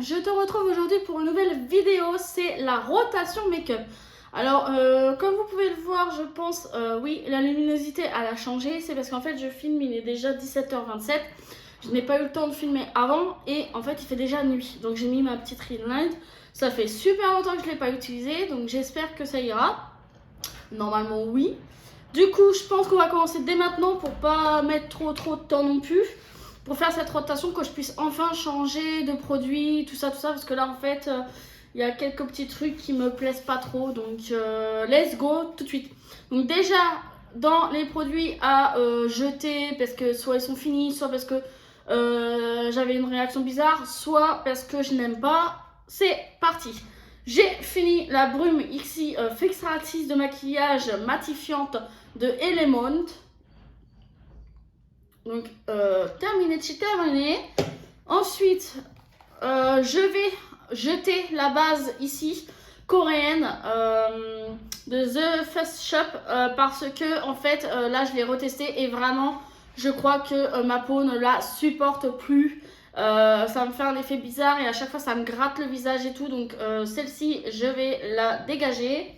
je te retrouve aujourd'hui pour une nouvelle vidéo, c'est la rotation make-up. Alors, comme vous pouvez le voir, je pense, oui, la luminosité elle a changé, c'est parce qu'en fait je filme, il est déjà 17h27. Je n'ai pas eu le temps de filmer avant et en fait il fait déjà nuit. Donc j'ai mis ma petite ring light, ça fait super longtemps que je ne l'ai pas utilisé, donc j'espère que ça ira. Normalement oui. Du coup, je pense qu'on va commencer dès maintenant pour pas mettre trop de temps non plus. Pour faire cette rotation, que je puisse enfin changer de produit, tout ça, parce que là en fait, il y a quelques petits trucs qui me plaisent pas trop. Donc, let's go tout de suite. Donc déjà, dans les produits à jeter, parce que soit ils sont finis, soit parce que j'avais une réaction bizarre, soit parce que je n'aime pas, c'est parti. J'ai fini la brume ici fixatrice de maquillage matifiante de Element. Donc terminé. Ensuite, je vais jeter la base ici coréenne de The Face Shop parce que en fait là je l'ai retesté et vraiment je crois que ma peau ne la supporte plus. Ça me fait un effet bizarre et à chaque fois ça me gratte le visage et tout, donc celle-ci je vais la dégager.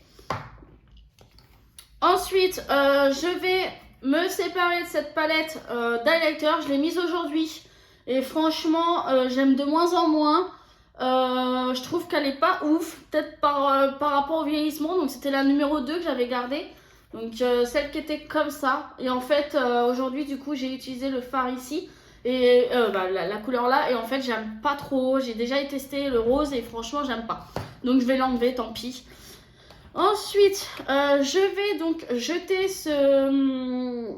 Ensuite je vais me séparer de cette palette d'highlighter. Je l'ai mise aujourd'hui et franchement j'aime de moins en moins. Je trouve qu'elle est pas ouf, peut-être par rapport au vieillissement. Donc c'était la numéro 2 que j'avais gardée, donc celle qui était comme ça. Et en fait aujourd'hui du coup j'ai utilisé le fard ici et la couleur là, et en fait j'aime pas trop. J'ai déjà testé le rose et franchement j'aime pas, donc je vais l'enlever, tant pis. Ensuite, je vais donc jeter ce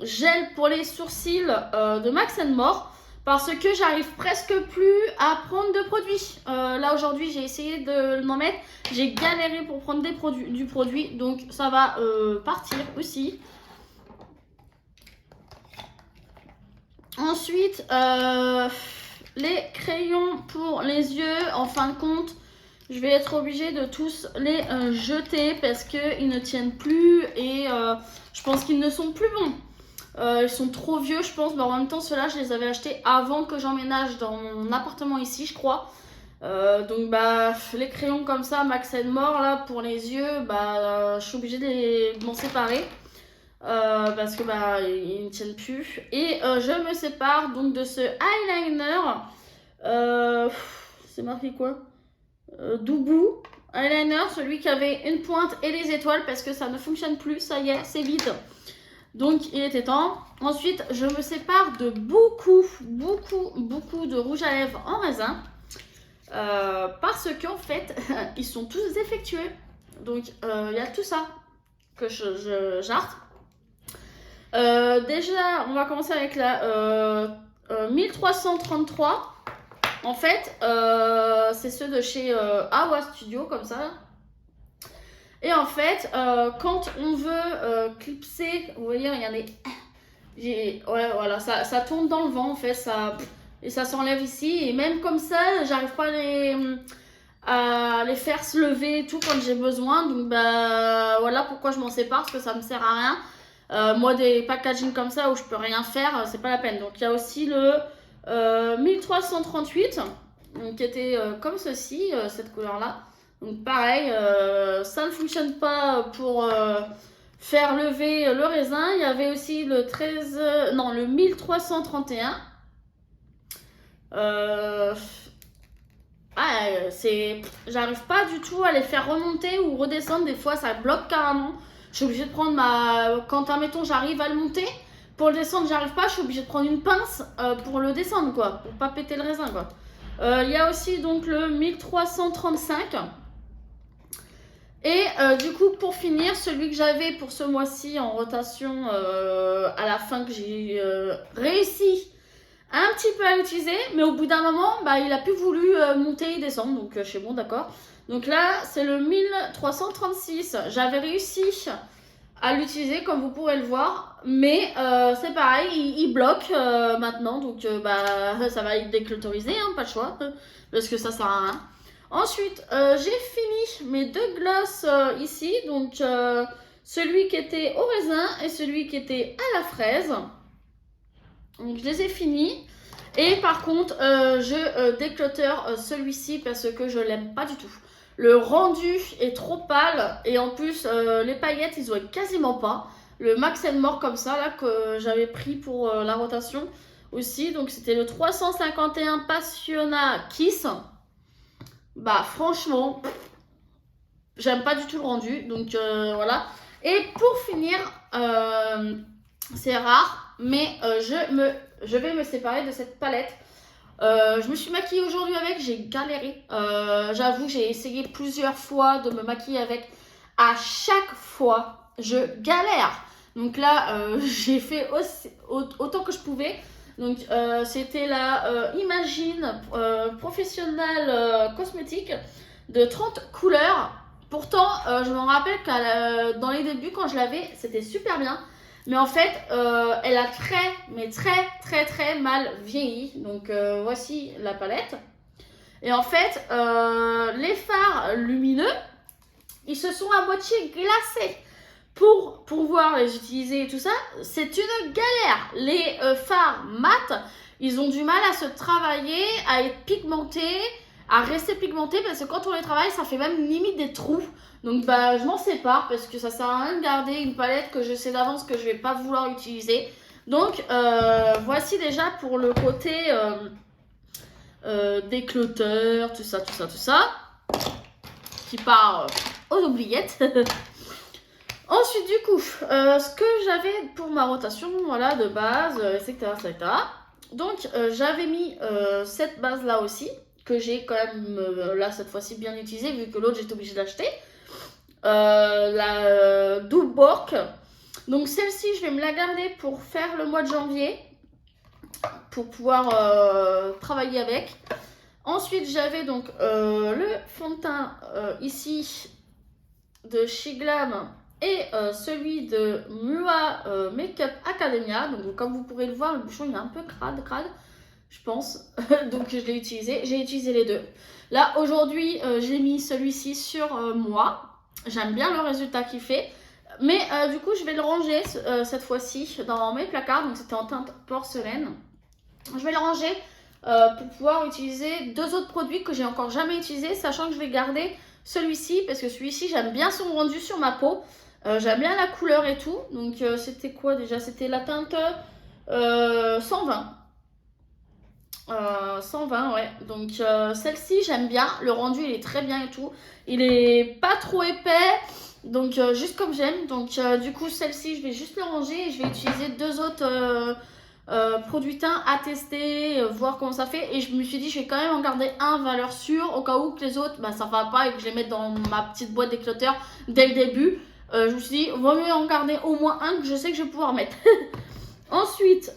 gel pour les sourcils de Max More parce que j'arrive presque plus à prendre de produits. Là aujourd'hui j'ai essayé de m'en mettre, j'ai galéré pour prendre du produit, donc ça va partir aussi. Ensuite, les crayons pour les yeux, en fin de compte, je vais être obligée de tous les jeter parce qu'ils ne tiennent plus et je pense qu'ils ne sont plus bons. Ils sont trop vieux, je pense, mais en même temps, ceux-là, je les avais achetés avant que j'emménage dans mon appartement ici, je crois. Donc, les crayons comme ça, Max More, là, pour les yeux, je suis obligée de m'en séparer. Parce que ils ne tiennent plus. Et je me sépare donc de ce eyeliner. C'est marqué quoi? Doubou eyeliner, celui qui avait une pointe et les étoiles, parce que ça ne fonctionne plus, ça y est, c'est vide. Donc il était temps. Ensuite, je me sépare de beaucoup de rouge à lèvres en raisin. Parce qu'en fait, ils sont tous défectueux. Donc il y a tout ça que je jarte. Déjà, on va commencer avec la 1333. En fait, c'est ceux de chez Awa Studio, comme ça. Et en fait, quand on veut clipser, vous voyez, regardez, ouais, voilà, ça tourne dans le vent, en fait, et ça s'enlève ici. Et même comme ça, j'arrive pas à les faire se lever et tout quand j'ai besoin. Donc, voilà pourquoi je m'en sépare, parce que ça me sert à rien. Moi, des packaging comme ça où je peux rien faire, c'est pas la peine. Donc il y a aussi le 1338, donc, qui était comme ceci, cette couleur là. Donc pareil, ça ne fonctionne pas pour faire lever le raisin. Il y avait aussi le 1331. J'arrive pas du tout à les faire remonter ou redescendre. Des fois ça bloque carrément. Je suis obligée de prendre quand admettons j'arrive à le monter, pour le descendre j'arrive pas, je suis obligée de prendre une pince pour le descendre, quoi, pour pas péter le raisin, quoi. Il y a aussi donc le 1335. Et du coup, pour finir, celui que j'avais pour ce mois-ci en rotation à la fin, que j'ai réussi un petit peu à l'utiliser, mais au bout d'un moment, il a plus voulu monter et descendre, donc je suis bon, d'accord. Donc là, c'est le 1336. J'avais réussi à l'utiliser, comme vous pourrez le voir, mais c'est pareil, il bloque maintenant, donc ça va être déclotorisé, hein, pas le choix, parce que ça sert à rien. Ensuite, j'ai fini mes deux glosses ici, donc celui qui était au raisin et celui qui était à la fraise. Donc je les ai finis. Et par contre, je déclutter celui-ci parce que je l'aime pas du tout. Le rendu est trop pâle et en plus, les paillettes, ils ont quasiment pas. Le Max & More comme ça, là, que j'avais pris pour la rotation aussi. Donc c'était le 351 Passionna Kiss. Bah franchement, j'aime pas du tout le rendu. Donc voilà. Et pour finir, c'est rare, mais je vais me séparer de cette palette. Je me suis maquillée aujourd'hui avec, j'ai galéré. J'avoue, j'ai essayé plusieurs fois de me maquiller avec. À chaque fois, je galère. Donc là, j'ai fait autant que je pouvais. Donc c'était la Imagine Professionnel Cosmétique de 30 couleurs. Pourtant, je me rappelle que dans les débuts, quand je l'avais, c'était super bien. Mais en fait, elle a très mal vieilli. Donc voici la palette. Et en fait, les fards lumineux, ils se sont à moitié glacés. Pour pouvoir les utiliser et tout ça, c'est une galère. Les fards mat, ils ont du mal à se travailler, à être pigmentés, à rester pigmentés, parce que quand on les travaille, ça fait même limite des trous. Donc bah je m'en sépare parce que ça sert à rien de garder une palette que je sais d'avance que je vais pas vouloir utiliser. Donc voici déjà pour le côté déclutter, tout ça, qui part aux oubliettes. Ensuite du coup, ce que j'avais pour ma rotation, voilà, de base, etc. Donc j'avais mis cette base là aussi, que j'ai quand même là cette fois-ci bien utilisée, vu que l'autre j'étais obligée d'acheter. La double Bork. Donc celle-ci, je vais me la garder pour faire le mois de janvier, pour pouvoir travailler avec. Ensuite, j'avais donc le fond de teint ici de chez Glam et celui de Mua Makeup Academia. Donc comme vous pourrez le voir, le bouchon il est un peu crade, je pense. Donc je l'ai utilisé, j'ai utilisé les deux. Là aujourd'hui, j'ai mis celui-ci sur moi. J'aime bien le résultat qu'il fait. Mais du coup, je vais le ranger cette fois-ci dans mes placards. Donc, c'était en teinte porcelaine. Je vais le ranger pour pouvoir utiliser deux autres produits que j'ai encore jamais utilisés. Sachant que je vais garder celui-ci. Parce que celui-ci, j'aime bien son rendu sur ma peau. J'aime bien la couleur et tout. Donc, c'était quoi déjà? C'était la teinte 120. 120, ouais. Donc celle-ci j'aime bien, le rendu il est très bien et tout, il est pas trop épais, donc juste comme j'aime. Donc du coup celle-ci je vais juste le ranger et je vais utiliser deux autres produits teints à tester, voir comment ça fait. Et je me suis dit je vais quand même en garder un valeur sûre au cas où que les autres bah, ça va pas et que je les mette dans ma petite boîte d'éclateur dès le début. Je me suis dit vaut mieux en garder au moins un que je sais que je vais pouvoir mettre. Ensuite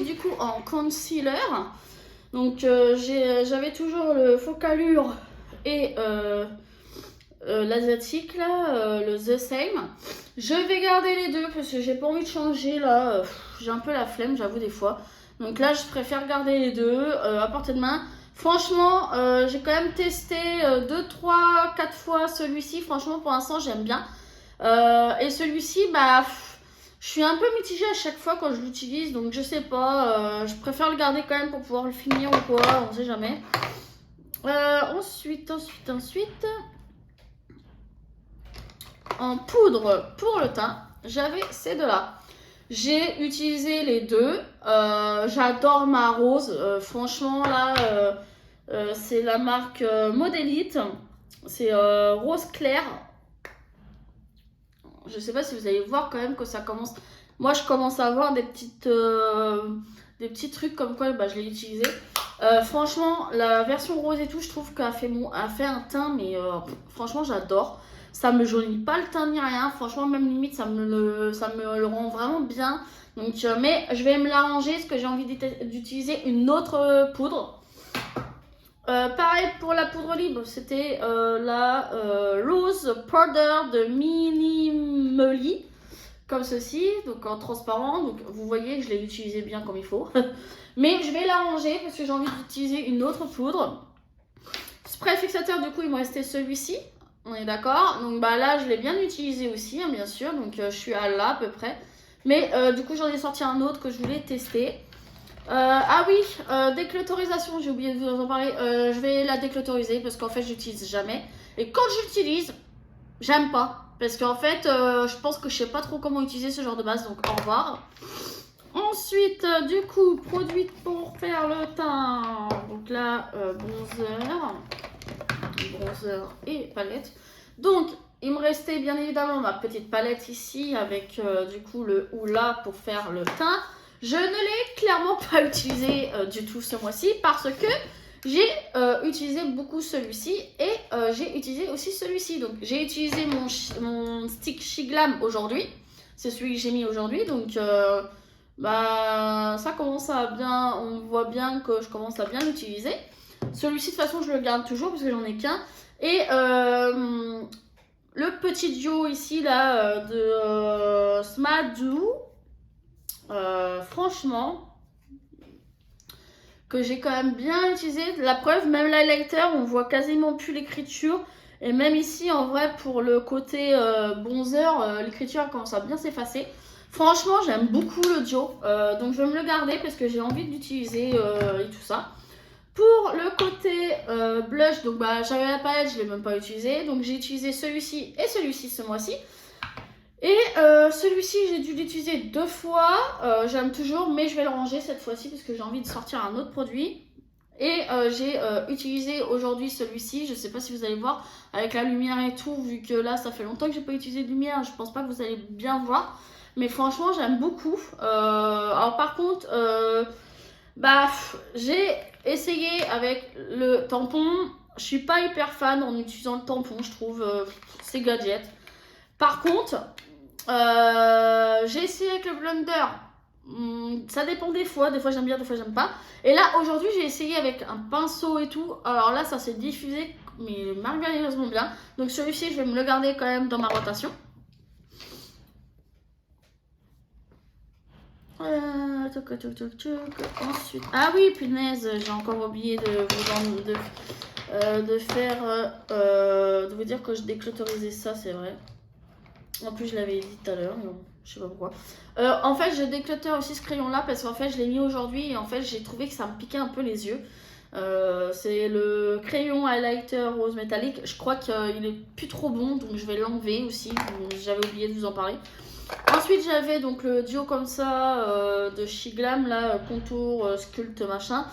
du coup en concealer, donc j'avais toujours le Focallure et l'asiatique là, le The Same. Je vais garder les deux parce que j'ai pas envie de changer là, j'ai un peu la flemme j'avoue des fois. Donc là je préfère garder les deux à portée de main. Franchement j'ai quand même testé 2, 3, 4 fois celui-ci. Franchement pour l'instant j'aime bien. Et celui-ci bah je suis un peu mitigée à chaque fois quand je l'utilise, donc je sais pas, je préfère le garder quand même pour pouvoir le finir ou quoi, on sait jamais. Ensuite, en poudre pour le teint, j'avais ces deux-là. J'ai utilisé les deux, j'adore ma rose, franchement là, c'est la marque Modélite, c'est rose clair. Je sais pas si vous allez voir quand même que ça commence. Moi, je commence à avoir des petits trucs comme quoi bah, je l'ai utilisé. Franchement, la version rose et tout, je trouve qu'elle fait un teint, mais franchement, j'adore. Ça me jaunit pas le teint ni rien. Franchement, même limite, ça me le rend vraiment bien. Donc, mais je vais me l'arranger parce que j'ai envie d'utiliser une autre poudre. Pareil pour la poudre libre, c'était la Rose Powder de Minimally, comme ceci, donc en transparent. Donc vous voyez que je l'ai utilisé bien comme il faut. Mais je vais la ranger parce que j'ai envie d'utiliser une autre poudre. Spray fixateur, du coup, il me restait celui-ci. On est d'accord. Donc bah là, je l'ai bien utilisé aussi, hein, bien sûr. Donc je suis à là à peu près. Mais du coup, j'en ai sorti un autre que je voulais tester. Ah oui, déclotorisation, j'ai oublié de vous en parler. Je vais la déclotoriser parce qu'en fait, j'utilise jamais. Et quand j'utilise, j'aime pas. Parce qu'en fait, je pense que je sais pas trop comment utiliser ce genre de base. Donc au revoir. Ensuite, du coup, produit pour faire le teint. Donc là, bronzer et palette. Donc, il me restait bien évidemment ma petite palette ici avec du coup le Hoola pour faire le teint. Je ne l'ai clairement pas utilisé du tout ce mois-ci parce que j'ai utilisé beaucoup celui-ci et j'ai utilisé aussi celui-ci. Donc, j'ai utilisé mon stick Shiglam aujourd'hui. C'est celui que j'ai mis aujourd'hui. Donc, bah, ça commence à bien, on voit bien que je commence à bien l'utiliser. Celui-ci, de toute façon, je le garde toujours parce que j'en ai qu'un. Et le petit duo ici, là, de Smadou, franchement, que j'ai quand même bien utilisé. La preuve, même l'highlighter, on voit quasiment plus l'écriture. Et même ici, en vrai, pour le côté bronzer, l'écriture commence à bien s'effacer. Franchement, j'aime beaucoup le duo, donc je vais me le garder parce que j'ai envie d'utiliser et tout ça. Pour le côté blush, donc bah, j'avais la palette, je ne l'ai même pas utilisé. Donc j'ai utilisé celui-ci et celui-ci ce mois-ci. Et celui-ci, j'ai dû l'utiliser 2 fois. J'aime toujours, mais je vais le ranger cette fois-ci parce que j'ai envie de sortir un autre produit. Et j'ai utilisé aujourd'hui celui-ci, je ne sais pas si vous allez voir, avec la lumière et tout, vu que là, ça fait longtemps que j'ai pas utilisé de lumière, je pense pas que vous allez bien voir. Mais franchement, j'aime beaucoup. Alors par contre, bah, j'ai essayé avec le tampon. Je suis pas hyper fan en utilisant le tampon, je trouve. C'est gadget. Par contre, j'ai essayé avec le blender. Ça dépend des fois j'aime bien, des fois j'aime pas. Et là aujourd'hui j'ai essayé avec un pinceau et tout. Alors là ça s'est diffusé mais merveilleusement bien. Donc celui-ci je vais me le garder quand même dans ma rotation. Ensuite, ah oui punaise, j'ai encore oublié de vous dire que je déclotorisais ça, c'est vrai. En plus, je l'avais dit tout à l'heure, je sais pas pourquoi. En fait, je déclutter aussi ce crayon-là parce qu'en fait, je l'ai mis aujourd'hui et en fait, j'ai trouvé que ça me piquait un peu les yeux. C'est le crayon highlighter rose métallique. Je crois qu'il est plus trop bon, donc je vais l'enlever aussi. J'avais oublié de vous en parler. Ensuite, j'avais donc le duo comme ça de Shiglam, là, contour, sculpte, machin,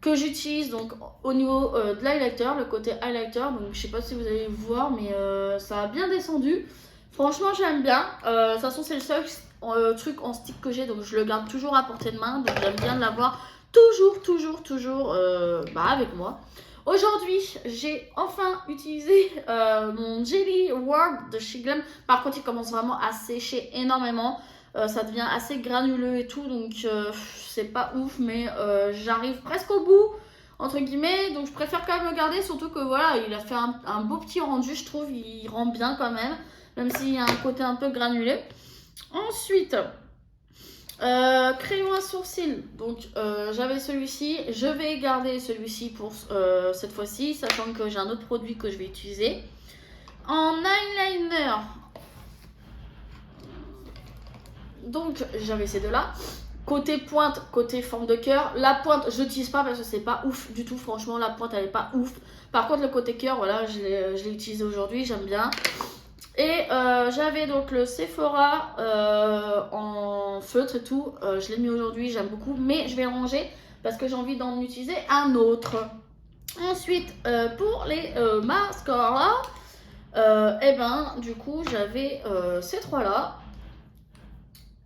que j'utilise donc au niveau de l'highlighter, le côté highlighter. Donc, je sais pas si vous allez voir, mais ça a bien descendu. Franchement, j'aime bien. De toute façon, c'est le seul truc en stick que j'ai, donc je le garde toujours à portée de main. Donc, j'aime bien l'avoir toujours avec moi. Aujourd'hui, j'ai enfin utilisé mon Jelly World de Shiglam. Par contre, il commence vraiment à sécher énormément. Ça devient assez granuleux et tout, donc c'est pas ouf, mais j'arrive presque au bout, entre guillemets. Donc, je préfère quand même le garder, surtout que voilà, il a fait un beau petit rendu, je trouve. Il rend bien quand même s'il y a un côté un peu granulé. Ensuite, crayon à sourcils. Donc, j'avais celui-ci. Je vais garder celui-ci pour cette fois-ci, sachant que j'ai un autre produit que je vais utiliser. En eyeliner, donc j'avais ces deux-là. Côté pointe, côté forme de cœur. La pointe, je n'utilise pas parce que c'est pas ouf du tout. Franchement, la pointe, elle est pas ouf. Par contre, le côté cœur, voilà, je l'ai utilisé aujourd'hui. J'aime bien. Et j'avais donc le Sephora en feutre et tout. Je l'ai mis aujourd'hui, j'aime beaucoup. Mais je vais le ranger parce que j'ai envie d'en utiliser un autre. Ensuite, pour les mascaras, et ben du coup, j'avais ces trois-là.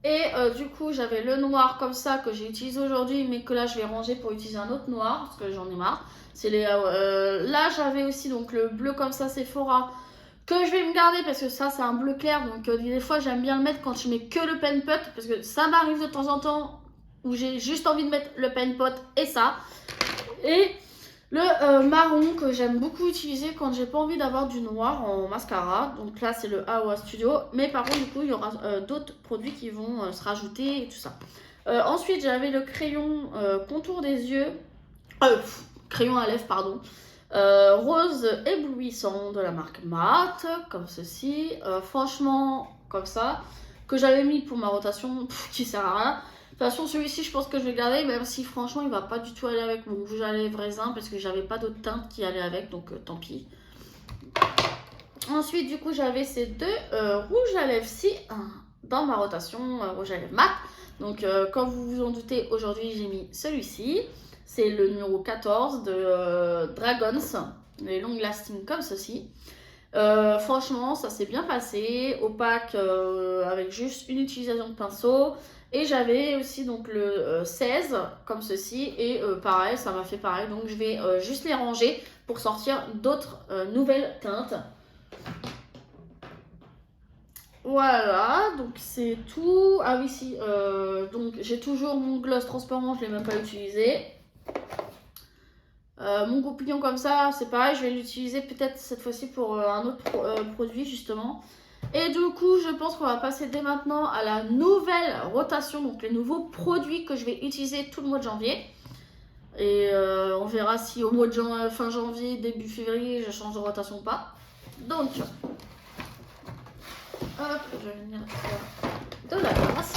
Et du coup, j'avais le noir comme ça que j'ai utilisé aujourd'hui, mais que là, je vais ranger pour utiliser un autre noir parce que j'en ai marre. Là, j'avais aussi donc le bleu comme ça, Sephora, que je vais me garder parce que ça c'est un bleu clair, donc des fois j'aime bien le mettre quand je mets que le pen pot, parce que ça m'arrive de temps en temps où j'ai juste envie de mettre le pen pot et ça. Et Le marron que j'aime beaucoup utiliser quand j'ai pas envie d'avoir du noir en mascara. Donc là, c'est le Awa Studio. Mais par contre, du coup, il y aura d'autres produits qui vont se rajouter et tout ça. Ensuite, j'avais le crayon contour des yeux. Crayon à lèvres, pardon. Rose éblouissant de la marque Matte, comme ceci. Franchement, comme ça. Que j'avais mis pour ma rotation, qui sert à rien. De toute façon, celui-ci, je pense que je vais le garder, même si franchement, il va pas du tout aller avec mon rouge à lèvres raisin parce que j'avais pas d'autre teinte qui allait avec, donc tant pis. Ensuite, du coup, j'avais ces deux rouges à lèvres-ci dans ma rotation rouge à lèvres mat. Donc, comme vous vous en doutez, aujourd'hui, j'ai mis celui-ci. C'est le numéro 14 de Dragons, les long lasting comme ceci. Franchement, ça s'est bien passé, opaque avec juste une utilisation de pinceau. Et j'avais aussi donc le 16 comme ceci et pareil, ça m'a fait pareil. Donc je vais juste les ranger pour sortir d'autres nouvelles teintes. Voilà, donc c'est tout. Ah oui, si, donc j'ai toujours mon gloss transparent, je ne l'ai même pas utilisé. Mon goupillon comme ça, c'est pareil, je vais l'utiliser peut-être cette fois-ci pour un autre produit justement. Et du coup, je pense qu'on va passer dès maintenant à la nouvelle rotation, donc les nouveaux produits que je vais utiliser tout le mois de janvier. Et on verra si au mois de fin janvier, début février, je change de rotation ou pas. Donc, hop, je vais venir faire de la place.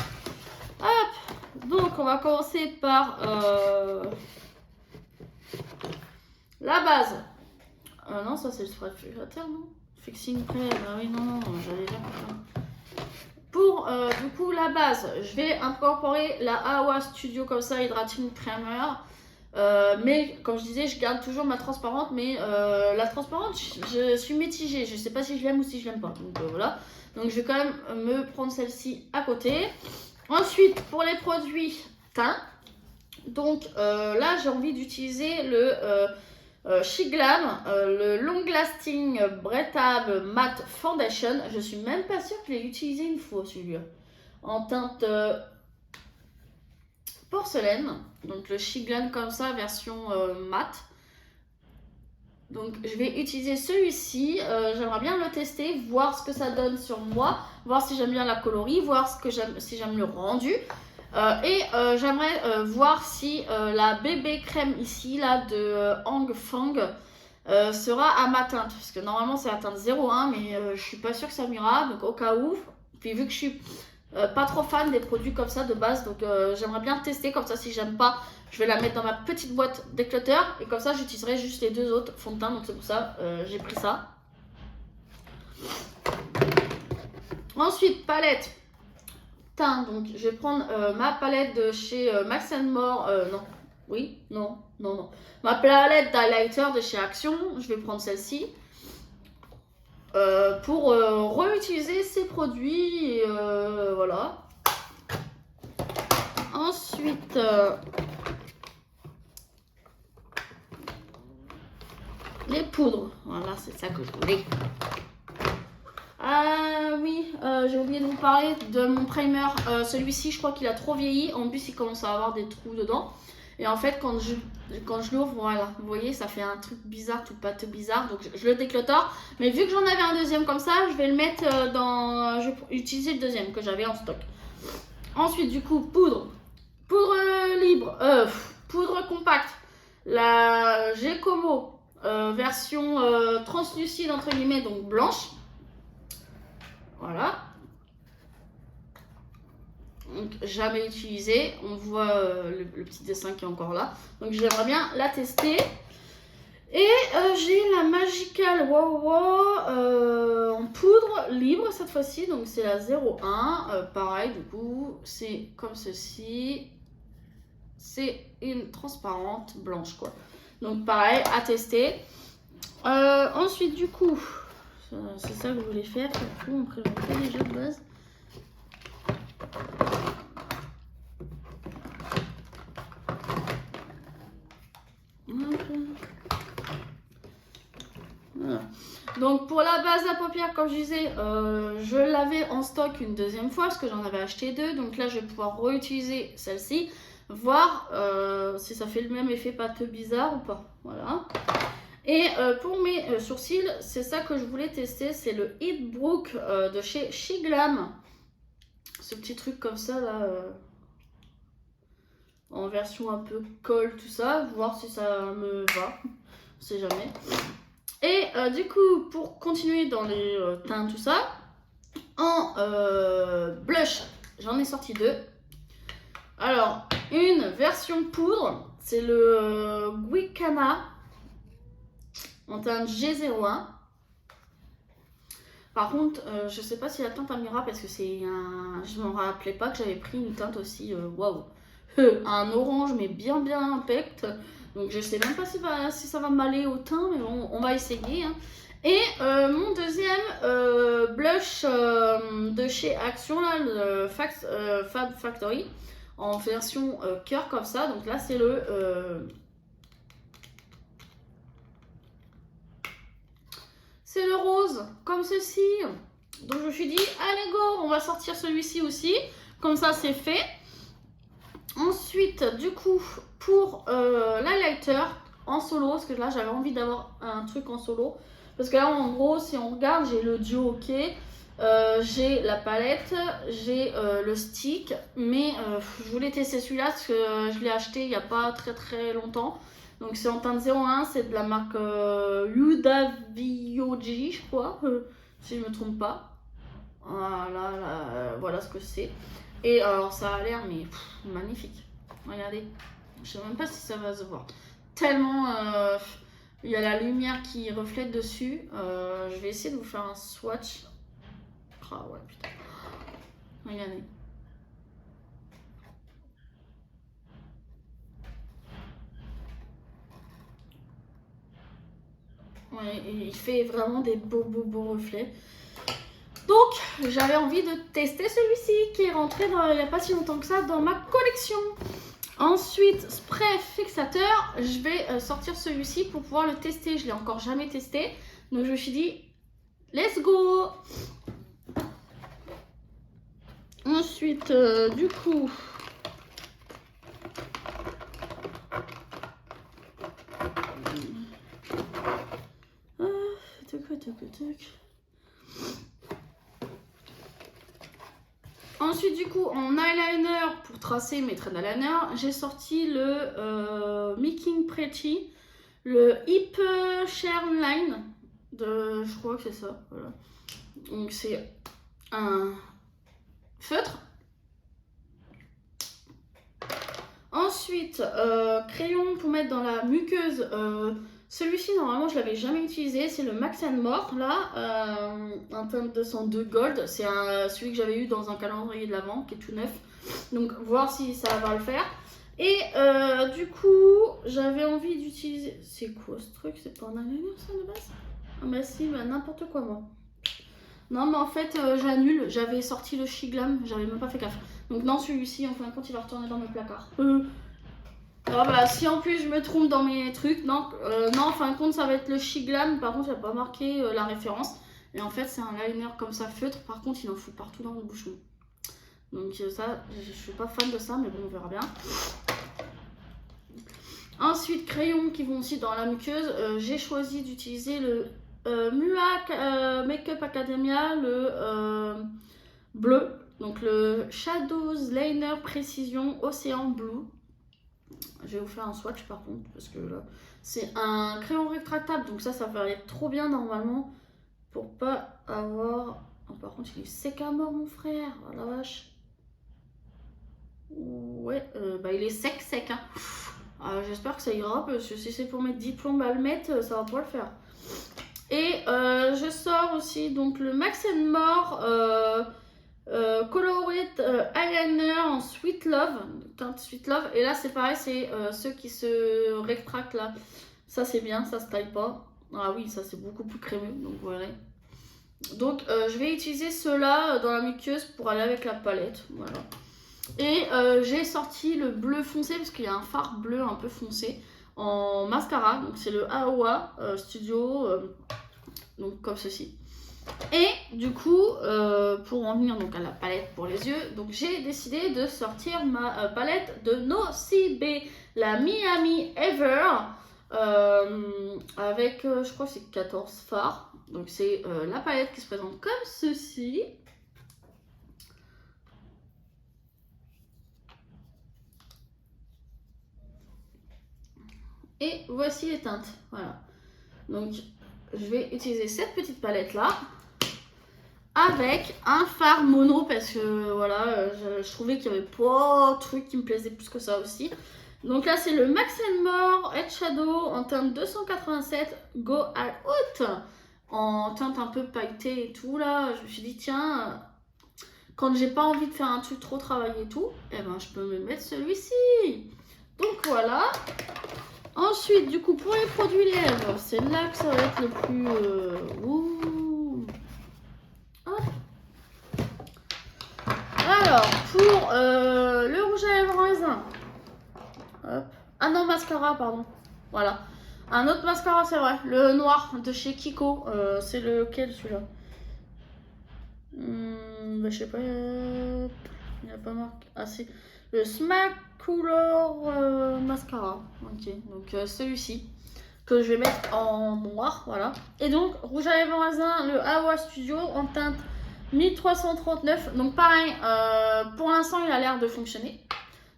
Hop, donc on va commencer par la base. Non, ça c'est le réfrigérateur, non? Fixing Prep, ah oui, non, j'allais dire pour du coup la base, je vais incorporer la Awa Studio comme ça, Hydrating Primer. Mais comme je disais, je garde toujours ma transparente, mais la transparente, je suis mitigée. Je sais pas si je l'aime ou si je l'aime pas. Donc voilà. Donc je vais quand même me prendre celle-ci à côté. Ensuite, pour les produits teints, donc là j'ai envie d'utiliser le Chic Glam, le Long Lasting Breathable Matte Foundation. Je suis même pas sûre que je l'ai utilisé une fois celui-là. En teinte porcelaine. Donc le Chic Glam comme ça, version matte. Donc je vais utiliser celui-ci. J'aimerais bien le tester, voir ce que ça donne sur moi, voir si j'aime bien la coloris, voir si j'aime le rendu. J'aimerais voir si la bébé crème ici là de Hang Fang sera à ma teinte, parce que normalement c'est la teinte 01, mais je suis pas sûre que ça m'ira, donc au cas où. Puis vu que je suis pas trop fan des produits comme ça de base, donc j'aimerais bien tester, comme ça si j'aime pas, je vais la mettre dans ma petite boîte d'éclateur et comme ça j'utiliserai juste les deux autres fonds de teint, donc c'est pour ça j'ai pris ça. Ensuite, palette. Teint, donc je vais prendre ma palette de chez Max More, non. Ma palette d'highlighter de chez Action, je vais prendre celle-ci pour réutiliser ces produits et voilà. Ensuite, les poudres, voilà, c'est ça que je voulais. Ah oui, j'ai oublié de vous parler de mon primer. Celui-ci, je crois qu'il a trop vieilli. En plus, il commence à avoir des trous dedans. Et en fait, quand je l'ouvre, voilà, vous voyez, ça fait un truc bizarre, tout pâteux bizarre. Donc, je le décloteur. Mais vu que j'en avais un deuxième comme ça, je vais le mettre dans... Je vais utiliser le deuxième que j'avais en stock. Ensuite, du coup, poudre. Poudre libre. Poudre compacte. La Gecomo, version translucide, entre guillemets, donc blanche. Voilà. Donc jamais utilisé. On voit le petit dessin qui est encore là. Donc j'aimerais bien la tester. Et j'ai la Magical Wow en poudre libre cette fois-ci. Donc c'est la 01. Pareil du coup. C'est comme ceci. C'est une transparente blanche quoi. Donc pareil à tester. Ensuite du coup... C'est ça que je voulais faire, du coup on présentait déjà de base. Voilà. Donc pour la base à paupières, comme je disais, je l'avais en stock une deuxième fois parce que j'en avais acheté deux. Donc là je vais pouvoir réutiliser celle-ci. voir si ça fait le même effet pâteux bizarre ou pas. Voilà. Et pour mes sourcils, c'est ça que je voulais tester, c'est le Hit Brook de chez Shiglam. Ce petit truc comme ça là, en version un peu colle, tout ça, voir si ça me va, on sait jamais. Et du coup, pour continuer dans les teints, tout ça, en blush, j'en ai sorti 2. Alors, une version poudre, c'est le Guicana en teinte G01. Par contre, je sais pas si la teinte m'ira parce que c'est un... Je m'en rappelais pas que j'avais pris une teinte aussi, waouh, un orange mais bien impect. Donc je sais même pas si ça va m'aller au teint, mais on va essayer. Hein. Et mon deuxième blush de chez Action, là, le Fab Factory, en version cœur comme ça. Donc là c'est le... c'est le rose, comme ceci. Donc je me suis dit, allez go, on va sortir celui-ci aussi. Comme ça c'est fait. Ensuite, du coup, pour l'highlighter en solo, parce que là j'avais envie d'avoir un truc en solo. Parce que là en gros, si on regarde, j'ai le duo OK, j'ai la palette, j'ai le stick. Mais je voulais tester celui-là parce que je l'ai acheté il n'y a pas très longtemps. Donc c'est en teinte 01, c'est de la marque Udavioji, je crois, si je ne me trompe pas. Voilà ce que c'est. Et alors ça a l'air mais magnifique. Regardez, je sais même pas si ça va se voir. Tellement il y a la lumière qui reflète dessus. Je vais essayer de vous faire un swatch. Ah ouais putain. Regardez. Ouais, et il fait vraiment des beaux reflets. Donc, j'avais envie de tester celui-ci qui est rentré il n'y a pas si longtemps que ça dans ma collection. Ensuite, spray fixateur, je vais sortir celui-ci pour pouvoir le tester. Je ne l'ai encore jamais testé. Donc, je me suis dit, let's go. Ensuite, du coup... Ensuite, du coup, en eyeliner, pour tracer mes traits d'eyeliner, j'ai sorti le Making Pretty, le Hip Share Line, je crois que c'est ça, voilà. Donc, c'est un feutre. Ensuite, crayon pour mettre dans la muqueuse. Celui-ci, normalement, je l'avais jamais utilisé. C'est le Max More, là, un teint 202 Gold. C'est celui que j'avais eu dans un calendrier de l'Avent, qui est tout neuf. Donc, voir si ça va le faire. Et du coup, j'avais envie d'utiliser... C'est quoi ce truc? C'est pas un eyeliner, ça, de base? Ah bah si, bah n'importe quoi, moi. Non, mais en fait, j'annule. J'avais sorti le Shiglam, j'avais même pas fait gaffe. Donc non, celui-ci, en fin de compte, il va retourner dans mes placards. Ah bah, si en plus je me trompe dans mes trucs, non, en fin de compte, ça va être le Shiglam. Par contre, il n'y a pas marqué la référence. Et en fait, c'est un liner comme ça, feutre. Par contre, il en fout partout dans le bouchon. Donc ça, je suis pas fan de ça, mais bon, on verra bien. Ensuite, crayons qui vont aussi dans la muqueuse. J'ai choisi d'utiliser le MUA Makeup Academia, le bleu. Donc le Shadows Liner Précision Océan Blue. Je vais vous faire un swatch par contre, parce que là, c'est un crayon rétractable. Donc ça va être trop bien normalement. Pour pas avoir... Oh, par contre, il est sec à mort, mon frère. Oh la vache. Ouais, bah il est sec, hein. J'espère que ça ira, parce que si c'est pour mettre 10 plombes à le mettre, ça va pas le faire. Et je sors aussi donc le Max More Colored Eyeliner en Sweet Love, teinte Sweet Love. Et là c'est pareil, c'est ceux qui se rétractent là. Ça c'est bien, ça se taille pas. Ah oui, ça c'est beaucoup plus crémeux, donc vous verrez. Donc je vais utiliser ceux-là dans la muqueuse pour aller avec la palette, voilà. Et j'ai sorti le bleu foncé parce qu'il y a un fard bleu un peu foncé en mascara. Donc c'est le AOA Studio, donc comme ceci. Et du coup, pour en venir donc à la palette pour les yeux, donc j'ai décidé de sortir ma palette de Nocibe, la Miami Ever, avec, je crois que c'est 14 fards. Donc c'est la palette qui se présente comme ceci. Et voici les teintes, voilà. Donc je vais utiliser cette petite palette là avec un fard mono parce que voilà, je trouvais qu'il n'y avait pas de truc qui me plaisait plus que ça aussi. Donc là c'est le Max More Head Shadow en teinte 287 Go Out, en teinte un peu pailletée et tout. Là je me suis dit tiens, quand j'ai pas envie de faire un truc trop travaillé et tout, eh ben je peux me mettre celui-ci. Donc voilà. Ensuite du coup pour les produits lèvres, c'est là que ça va être le plus Alors, pour le rouge à lèvres raisin. Hop. Ah non, mascara, pardon. Voilà. Un autre mascara, c'est vrai. Le noir de chez Kiko. C'est lequel celui-là bah, je sais pas. Il n'y a pas marqué. Ah, c'est le Smack Color Mascara. Ok, donc celui-ci. Que je vais mettre en noir. Voilà. Et donc, rouge à lèvres raisin, le Awa Studio en teinte 1339. Donc pareil, pour l'instant il a l'air de fonctionner.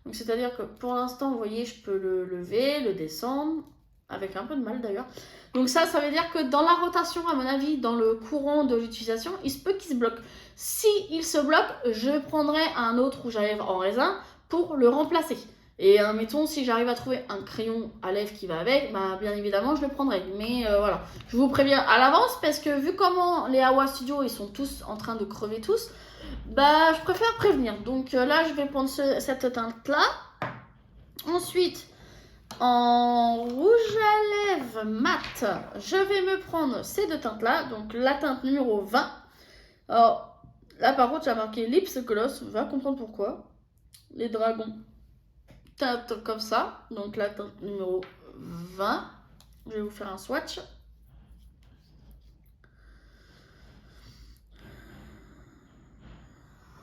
Donc c'est-à-dire que pour l'instant, vous voyez, je peux le lever, le descendre, avec un peu de mal d'ailleurs. Donc ça veut dire que dans la rotation, à mon avis, dans le courant de l'utilisation, il se peut qu'il se bloque. Si il se bloque, je prendrai un autre rouge à lèvres en raisin pour le remplacer. Et mettons, si j'arrive à trouver un crayon à lèvres qui va avec, bah, bien évidemment, je le prendrai. Mais voilà, je vous préviens à l'avance parce que vu comment les Awa Studio, ils sont tous en train de crever tous, bah, je préfère prévenir. Donc là, je vais prendre cette teinte-là. Ensuite, en rouge à lèvres mat, je vais me prendre ces deux teintes-là. Donc la teinte numéro 20. Alors, là, par contre, j'ai marqué Lips Gloss. On va comprendre pourquoi. Les dragons. Teinte comme ça, donc la teinte numéro 20. Je vais vous faire un swatch.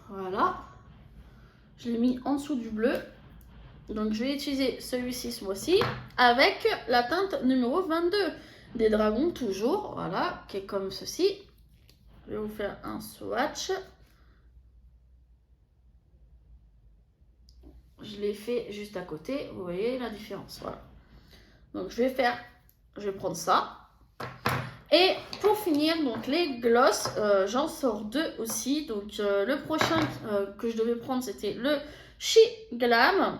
Voilà. Je l'ai mis en dessous du bleu. Donc je vais utiliser celui-ci ce mois-ci avec la teinte numéro 22. Des dragons toujours, voilà, qui est comme ceci. Je vais vous faire un swatch. Je l'ai fait juste à côté, vous voyez la différence, voilà. Donc je vais prendre ça. Et pour finir, donc les gloss, j'en sors deux aussi. Donc le prochain que je devais prendre, c'était le She Glam.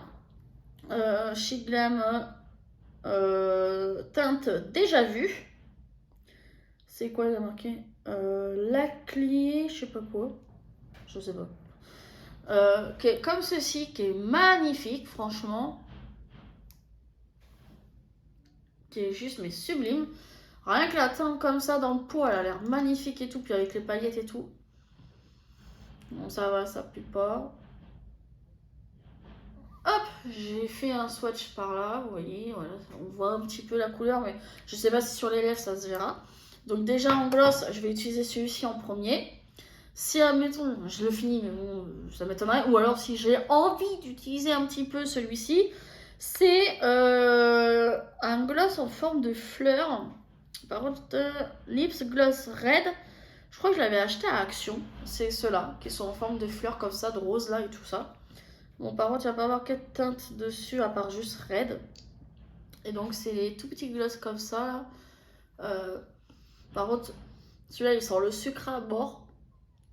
She Glam teinte déjà vue. C'est quoi il a marqué Laclier, je sais pas quoi. Je sais pas. Qui est comme ceci, qui est magnifique, franchement. Qui est juste, mais sublime. Rien que la teinte comme ça dans le pot, elle a l'air magnifique et tout. Puis avec les paillettes et tout. Bon, ça va, ça pue pas. Hop, j'ai fait un swatch par là, vous voyez, voilà, on voit un petit peu la couleur, mais je sais pas si sur les lèvres ça se verra. Donc déjà en gloss, je vais utiliser celui-ci en premier. Si admettons, je le finis, mais bon, ça m'étonnerait. Ou alors si j'ai envie d'utiliser un petit peu celui-ci, c'est un gloss en forme de fleur. Par contre, Lips Gloss Red, je crois que je l'avais acheté à Action. C'est ceux-là, qui sont en forme de fleurs comme ça, de rose là et tout ça. Bon, par contre, il n'y a pas avoir quatre teintes dessus à part juste Red. Et donc, c'est les tout petits gloss comme ça. Par contre, celui-là, il sent le sucre à bord.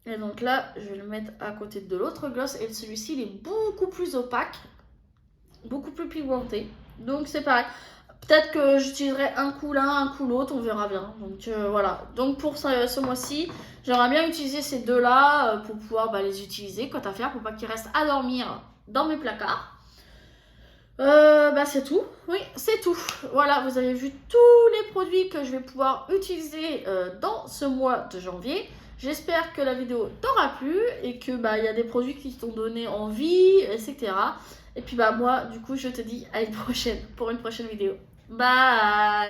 Et donc là, je vais le mettre à côté de l'autre gloss. Et celui-ci, il est beaucoup plus opaque. Beaucoup plus pigmenté. Donc, c'est pareil. Peut-être que j'utiliserai un coup l'un, un coup l'autre, on verra bien. Donc voilà. Donc pour ce mois-ci, j'aimerais bien utiliser ces deux-là pour pouvoir les utiliser, quoi à faire, pour pas qu'ils restent à dormir dans mes placards. C'est tout. Oui, c'est tout. Voilà, vous avez vu tous les produits que je vais pouvoir utiliser dans ce mois de janvier. J'espère que la vidéo t'aura plu et que il y a des produits qui t'ont donné envie, etc. Et puis moi, du coup, je te dis à une prochaine pour une prochaine vidéo. Bye!